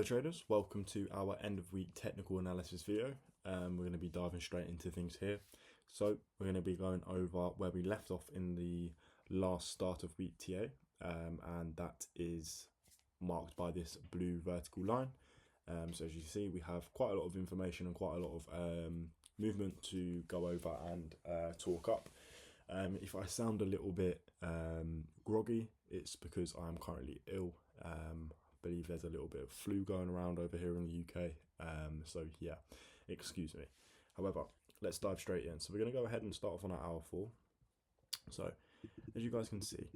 Hello traders, welcome to our end of week technical analysis video. We're going to be diving straight into things here. So we're going to be going over where we left off in the last start of week TA, and that is marked by this blue vertical line. So as you see, we have quite a lot of information and quite a lot of movement to go over and talk up. If I sound a little bit groggy, it's because I'm currently ill. Believe there's a little bit of flu going around over here in the UK, so yeah, excuse me. However, let's dive straight in. So we're going to go ahead and start off on our hour 4. So as you guys can see,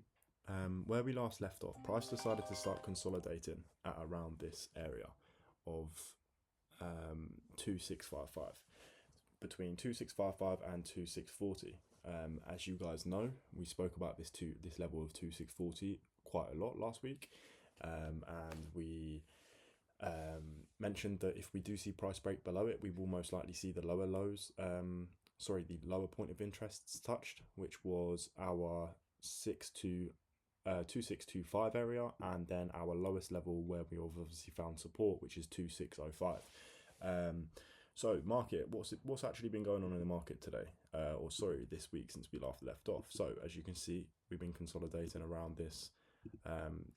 where we last left off, price decided to start consolidating at around this area of 2655, between 2655 and 2640. As you guys know, we spoke about this level of 2640 quite a lot last week. And we mentioned that if we do see price break below it, we will most likely see the lower lows, the lower point of interest touched, which was our 2625 area, and then our lowest level where we obviously found support, which is 2605. So market, what's actually been going on in the market today, this week since we left off. So as you can see, we've been consolidating around this.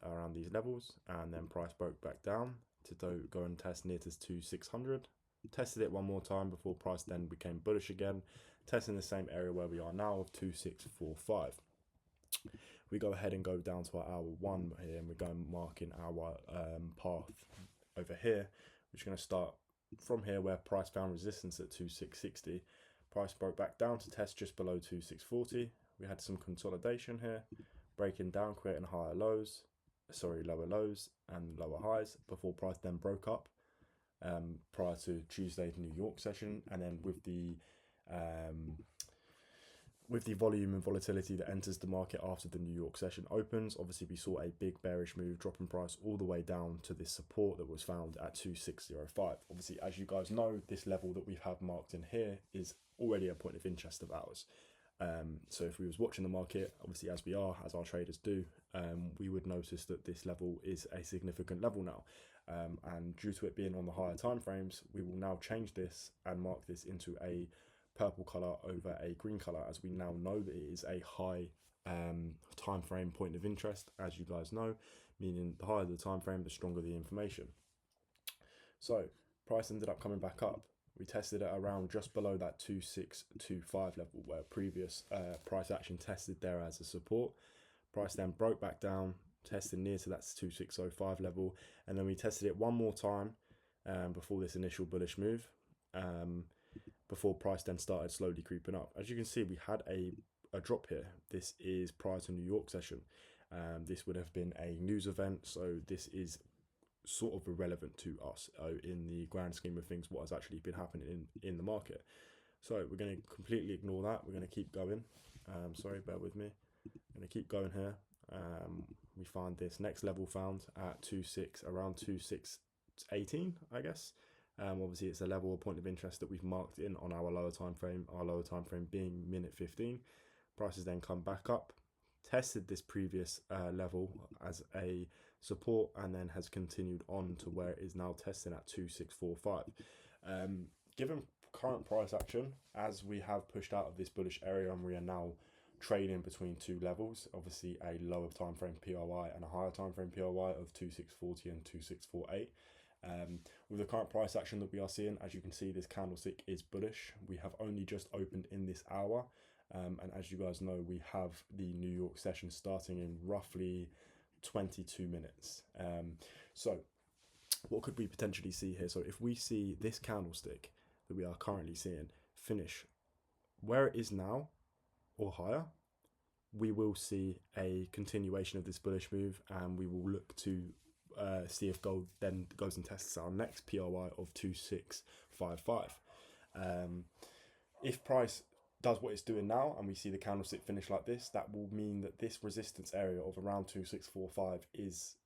Around these levels, and then price broke back down to go and test near to 2600. Tested it one more time before price then became bullish again, testing the same area where we are now of 2645. We go ahead and go down to our hour 1 here, and we're going marking our path over here, which is going to start from here where price found resistance at 2660. Price broke back down to test just below 2640. We had some consolidation here, breaking down, creating lower lows and lower highs before price then broke up prior to Tuesday's New York session. And then with the volume and volatility that enters the market after the New York session opens, obviously we saw a big bearish move, dropping price all the way down to this support that was found at 2605. Obviously, as you guys know, this level that we have marked in here is already a point of interest of ours. So if we was watching the market, obviously as our traders do, we would notice that this level is a significant level now. And due to it being on the higher time frames, we will now change this and mark this into a purple color over a green color, as we now know that it is a high time frame point of interest, as you guys know, meaning the higher the time frame, the stronger the information. So price ended up coming back up. We tested it around just below that 2625 level where previous price action tested there as a support. Price then broke back down, tested near to that 2605 level, and then we tested it one more time before this initial bullish move, before price then started slowly creeping up. As you can see, we had a drop here. This is prior to New York session. This would have been a news event, so this is sort of irrelevant to us in the grand scheme of things, what has actually been happening in the market. So we're going to completely ignore that. We're going to keep going. Sorry, bear with me. I'm going to keep going here. We find this next level found at around 2618, I guess. Obviously it's a level or point of interest that we've marked in on our lower time frame, being minute 15. Prices then come back up, tested this previous level as a support, and then has continued on to where it is now testing at 2645. Given current price action, as we have pushed out of this bullish area and we are now trading between two levels, obviously a lower time frame PRY and a higher time frame PRY of 2640 and 2648. With the current price action that we are seeing, as you can see, this candlestick is bullish. We have only just opened in this hour, and as you guys know, we have the New York session starting in roughly 22 minutes. So what could we potentially see here? So if we see this candlestick that we are currently seeing finish where it is now or higher, we will see a continuation of this bullish move, and we will look to see if gold then goes and tests our next PRY of 2655. If price does what it's doing now and we see the candlestick finish like this, that will mean that this resistance area of around 2645 is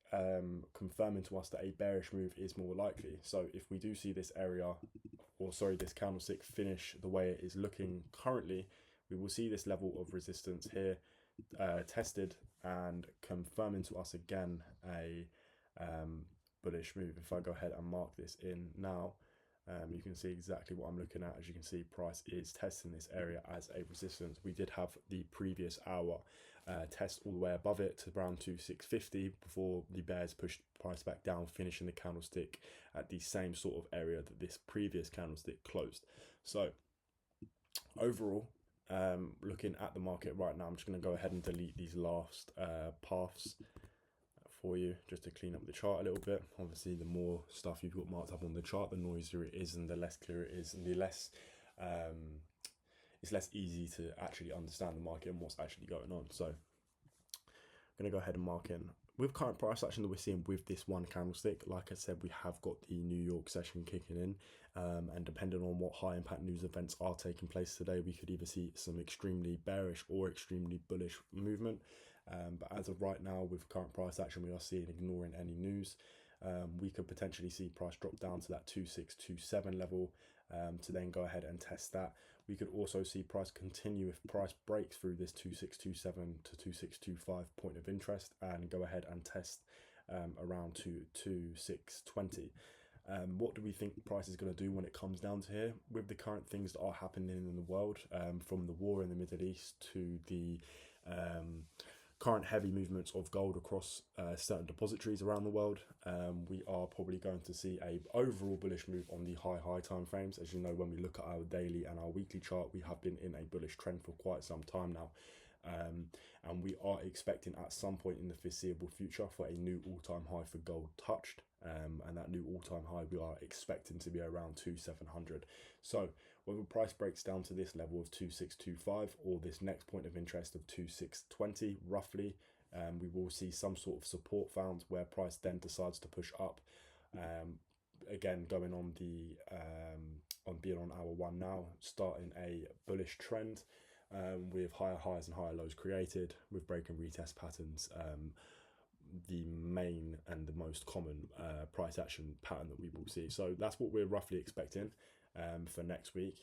confirming to us that a bearish move is more likely. So if we do see this this candlestick finish the way it is looking currently, we will see this level of resistance here tested and confirming to us again bullish move. If I go ahead and mark this in now, you can see exactly what I'm looking at. As you can see, price is testing this area as a resistance. We did have the previous hour test all the way above it to around 2650 before the bears pushed price back down, finishing the candlestick at the same sort of area that this previous candlestick closed. So overall, looking at the market right now, I'm just going to go ahead and delete these last paths for you just to clean up the chart a little bit. Obviously, the more stuff you've got marked up on the chart, the noisier it is and the less clear it is, and the less it's less easy to actually understand the market and what's actually going on. So I'm going to go ahead and mark in with current price action that we're seeing with this one candlestick. Like I said, we have got the New York session kicking in, and depending on what high impact news events are taking place today, we could either see some extremely bearish or extremely bullish movement. But as of right now, with current price action, we are seeing ignoring any news. We could potentially see price drop down to that 2627 level to then go ahead and test that. We could also see price continue if price breaks through this 2627 to 2625 point of interest and go ahead and test around to 2620. What do we think price is going to do when it comes down to here? With the current things that are happening in the world, from the war in the Middle East to the current heavy movements of gold across certain depositories around the world, we are probably going to see a overall bullish move on the high time frames. As you know, when we look at our daily and our weekly chart, we have been in a bullish trend for quite some time now, and we are expecting at some point in the foreseeable future for a new all-time high for gold touched, and that new all-time high we are expecting to be around 2700. So whether price breaks down to this level of 2625 or this next point of interest of 2620 roughly, we will see some sort of support found where price then decides to push up, again going on the on being on hour one now, starting a bullish trend, with higher highs and higher lows created, with break and retest patterns, the main and the most common price action pattern that we will see. So that's what we're roughly expecting for next week.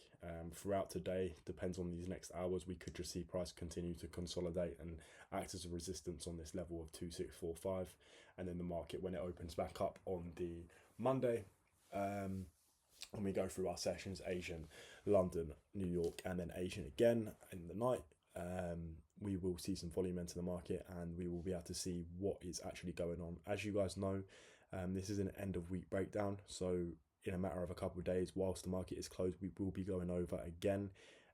Throughout today, depends on these next hours, we could just see price continue to consolidate and act as a resistance on this level of 2645, and then the market, when it opens back up on the Monday, when we go through our sessions, Asian, London, New York, and then Asian again in the night, we will see some volume into the market and we will be able to see what is actually going on. As you guys know, this is an end of week breakdown, so in a matter of a couple of days, whilst the market is closed, we will be going over again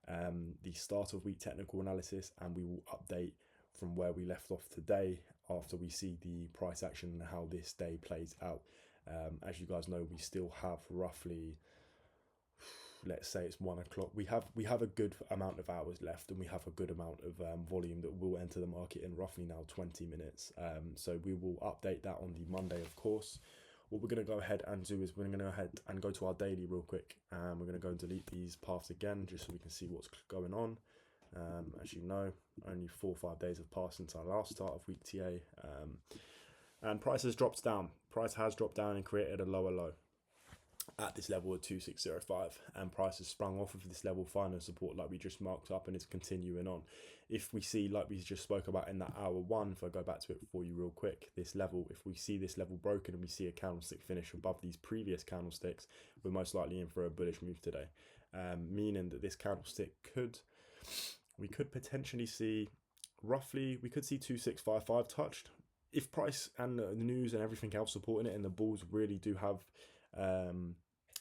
the start of week technical analysis, and we will update from where we left off today after we see the price action and how this day plays out. As you guys know, we still have roughly, let's say it's 1 o'clock. We have a good amount of hours left, and we have a good amount of volume that will enter the market in roughly now 20 minutes. So we will update that on the Monday, of course. What we're going to go ahead and do is we're going to go ahead and go to our daily real quick, and we're going to go and delete these paths again just so we can see what's going on. As you know, only 4 or 5 days have passed since our last start of week TA, and price has dropped down. Price has dropped down and created a lower low at this level of 2605, and price has sprung off of this level, finding support like we just marked up, and it's continuing on. If we see, like we just spoke about in that hour one, if I go back to it for you real quick, this level, if we see this level broken and we see a candlestick finish above these previous candlesticks, we're most likely in for a bullish move today, meaning that this candlestick we could potentially see roughly, we could see 2655 touched if price and the news and everything else supporting it, and the bulls really do have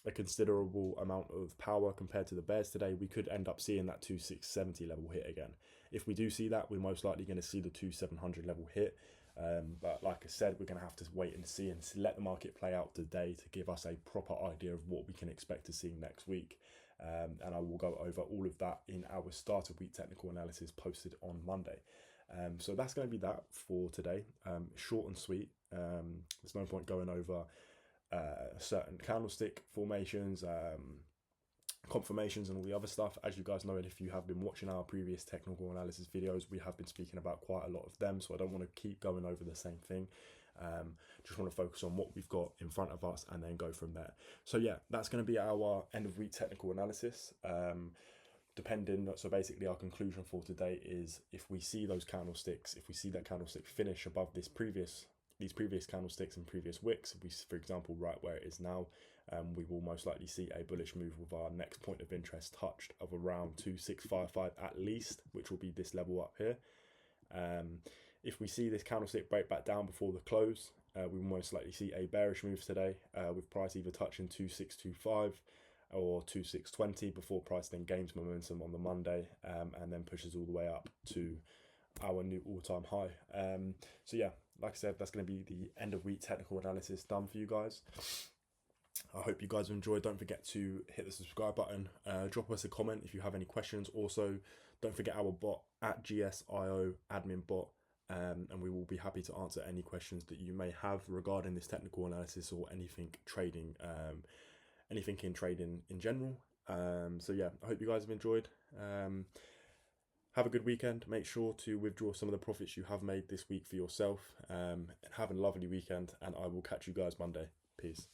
a considerable amount of power compared to the bears today. We could end up seeing that 2670 level hit again. If we do see that, we're most likely going to see the 2700 level hit, but like I said, we're going to have to wait and see and let the market play out today to give us a proper idea of what we can expect to see next week, and I will go over all of that in our start of week technical analysis posted on Monday. So that's going to be that for today. Short and sweet. There's no point going over certain candlestick formations, confirmations, and all the other stuff. As you guys know, and if you have been watching our previous technical analysis videos, we have been speaking about quite a lot of them, so I don't want to keep going over the same thing. Just want to focus on what we've got in front of us and then go from there. So yeah, that's going to be our end of week technical analysis. So basically our conclusion for today is, if we see those candlesticks, if we see that candlestick finish above this previous these previous candlesticks and previous wicks, if we, for example, right where it is now, we will most likely see a bullish move with our next point of interest touched of around 2655 at least, which will be this level up here. If we see this candlestick break back down before the close, we will most likely see a bearish move today, with price either touching 2625 or 2620 before price then gains momentum on the Monday, and then pushes all the way up to our new all-time high. So yeah, like I said, that's going to be the end of week technical analysis done for you guys. I hope you guys have enjoyed. Don't forget to hit the subscribe button. Drop us a comment if you have any questions. Also, don't forget our bot at GSIO admin bot, and we will be happy to answer any questions that you may have regarding this technical analysis or anything trading, anything in trading in general. So yeah, I hope you guys have enjoyed. Have a good weekend. Make sure to withdraw some of the profits you have made this week for yourself. And have a lovely weekend, and I will catch you guys Monday. Peace.